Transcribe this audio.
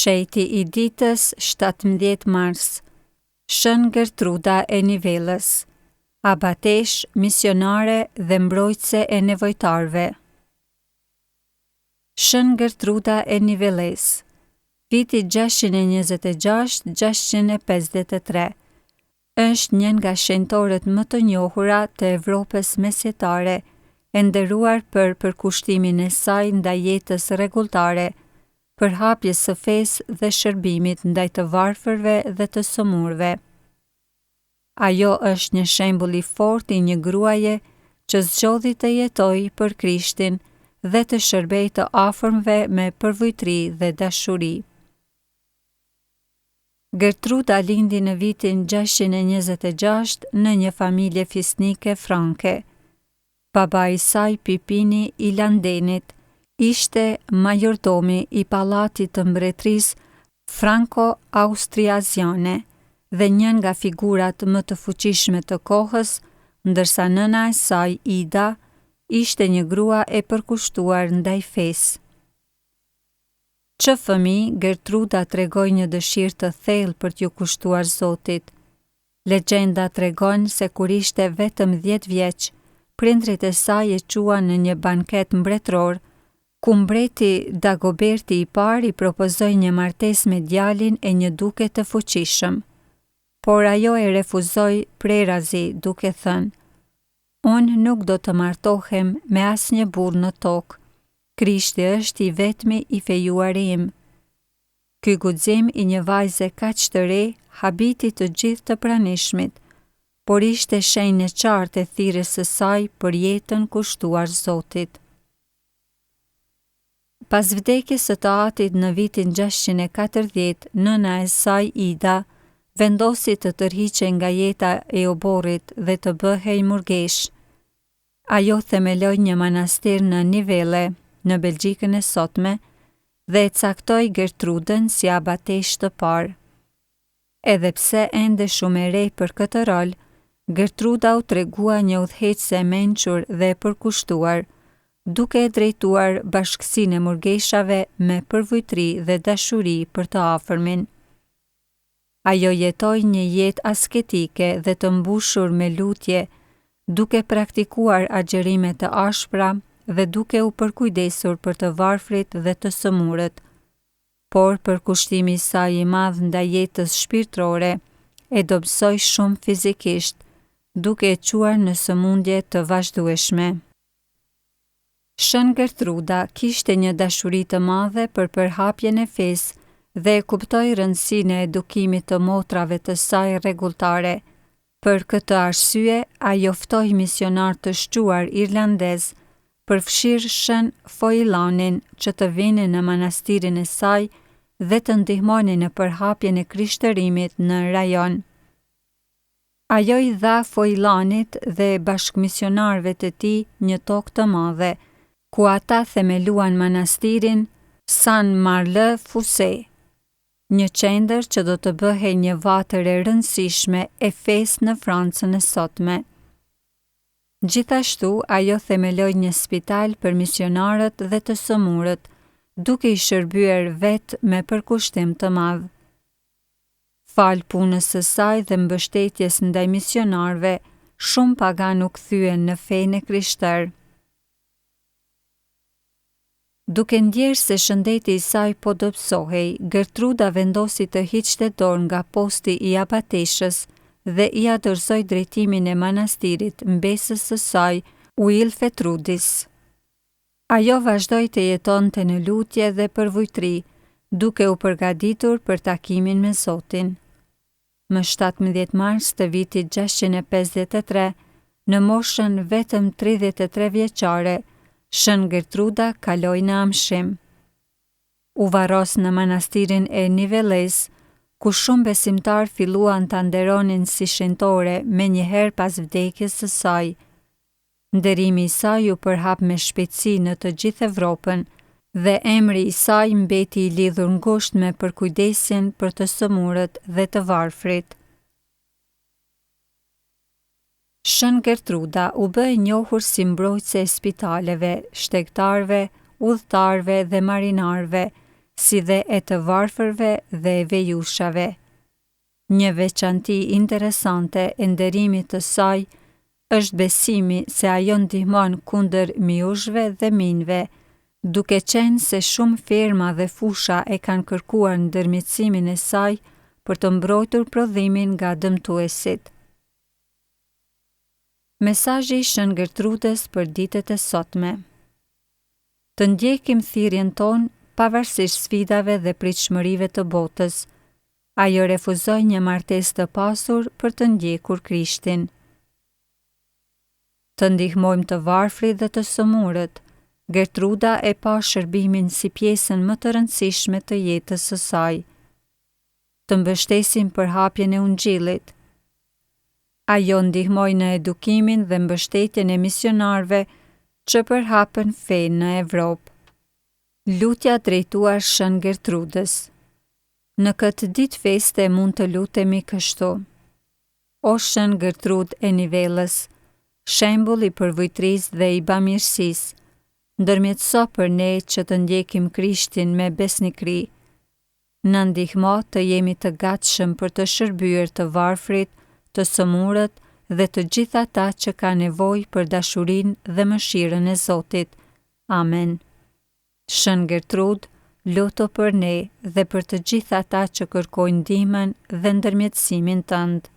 Shejti i ditës 17 mars. Shën Gertruda e Nivellës, abatesh, misionare dhe mbrojtëse e nevojtarve. Shën Gertruda e Nivellës, viti 626-653, është një nga shenjtorët më të njohura të Evropës mesjetare, e nderuar për përkushtimin e saj ndaj jetës rregulltare, përhapjes së fesë dhe shërbimit ndaj të varfërve dhe të sëmurëve. Ajo është një shembull i fortë i një gruaje që zgjodhi të jetojë për Krishtin dhe të shërbejë të afërmve me përvojtëri dhe dashuri. Gertruda lindi në vitin 626 në një familje fisnike franke. Baba i saj, Pipini i Landenit, ishte majordomi i pallatit të mbretërisë franko-austriaziane dhe një nga figurat më të fuqishme të kohës, ndërsa nëna e saj, Ida, ishte një grua e përkushtuar ndaj fesë. Që fëmijë, Gertruda tregoi një dëshirë të thellë për t'ju kushtuar Zotit. Legjenda tregon se kur ishte vetëm 10 vjeç, prindrit e saj e quan në një banket mbretëror, ku mbreti Dagoberti i parë i propozoi një martesë me djalin e një duke të fuqishëm. Por ajo e refuzoi prerazi, duke thënë: "Unë nuk do të martohem me asnjë burr në tokë. Krishti është i vetmi i fejuari im." Ky guxim i një vajze kaq të re habiti të gjithë të pranishmit, por ishte shenjë e qartë e thirrjes së saj për jetën kushtuar Zotit. Pas vdekjes së të atit në vitin 640, nëna e saj, Ida, vendosi të tërhiqej nga jeta e oborrit dhe të bëhej murgesh. Ajo themeloi një manastir në Nivelle, në Belgjikën e sotme, dhe e caktoi Gertrudën si abatesh të parë. Edhe pse ende shumë e re për këtë rol, Gertruda u tregua një udhëheqëse e mençur dhe e përkushtuar, duke e drejtuar bashkësinë e murgeshave me përvojtëri dhe dashuri për të afërmin. Ajo jetoi një jetë asketike dhe të mbushur me lutje, duke praktikuar agjërime të ashpra dhe duke u përkujdesur për të varfrit dhe të sëmurët. Por përkushtimi i saj i madh ndaj jetës shpirtërore e dobësoi shumë fizikisht, duke e quar në sëmundje të vazhdueshme. Shën Gertruda kishte një dashuri të madhe për përhapjen e fesë dhe e kuptoi rëndësinë e edukimit të motrave të saj rregulltare. Për këtë arsye, ajo ftoi misionar të shquar irlandez, përfshirë Shën Foilanin, që të vinin në manastirin e saj dhe të ndihmonin në përhapjen e krishtërimit në rajon. Ajo i dha Foilanit dhe bashkëmisionarëve të tij një tokë të madhe, ku ata themeluan manastirin Saint-Marlë-Fossé, një qendër që do të bëhej një vatër e rëndësishme e fesë në Francën e sotme. Gjithashtu, ajo themeloi një spital për misionarët dhe të sëmurët, duke i shërbyer vetë me përkushtim të madh. Fal punës së saj dhe mbështetjes ndaj misionarëve, shumë pagan u kthyen në fenë e krishterë. Duke ndjerë se shëndeti i saj po dobësohej, Gertruda vendosi të hiqte dorë nga posti i abateshës dhe i dorëzoi drejtimin e manastirit mbesës së saj, Wilfetrudis. Ajo vazhdoi të jetonte në lutje dhe përvojtëri, duke u përgatitur për takimin me Zotin. Më 17 mars të vitit 653, në moshën vetëm 33 vjeçare, Shën Gertruda kaloi në amshim. U varros në manastirin e Nivellës, ku shumë besimtar filluan ta nderonin si shenjtore menjëherë pas vdekjes së saj. Nderimi i saj u përhap me shpejtësi në të gjithë Evropën dhe emri i saj mbeti i lidhur ngushtë me përkujdesjen për të sëmurët dhe të varfrit. Shën Gertruda u bë e njohur si mbrojtëse e spitaleve, shtegtarëve, udhëtarëve dhe marinarëve, si dhe e të varfërve dhe e vejushave. Një veçanti interesante e nderimit të saj është besimi se ajo ndihmon kundër miushve dhe minjve, duke qenë se shumë firma dhe fusha e kanë kërkuar ndërmjetësimin e saj për të mbrojtur prodhimin nga dëmtuesit. Mesazhi i Shën Gertrudës për ditët e sotme. Të ndjekim thirrjen tonë pavarësisht sfidave dhe pritshmërive të botës. Ajo refuzoi një martesë të pasur për të ndjekur Krishtin. Të ndihmojmë të varfrit dhe të sëmurët. Gertruda e pa shërbimin si pjesën më të rëndësishme të jetës së saj. Të mbështesim për hapjen e Ungjillit. Ajo ndihmoi në edukimin dhe mbështetjen e misionarëve që përhapën fenë në Evropë. Lutja drejtuar Shën Gertrudës. Në këtë ditë feste mund të lutemi kështu: O Shën Gertrud e Nivellës, shembull i përvojtrisë dhe i bamirësisë, ndërmjetëso për ne që të ndjekim Krishtin me besnikëri. Na ndihmo të jemi të gatshëm për të shërbyer të varfrit, të sëmurët dhe të gjithë ata që ka nevojë për dashurinë dhe mëshirën e Zotit. Amen. Shën Gertrud, luto për ne dhe për të gjithë ata që kërkojnë ndihmën dhe ndërmjetësimin tënd.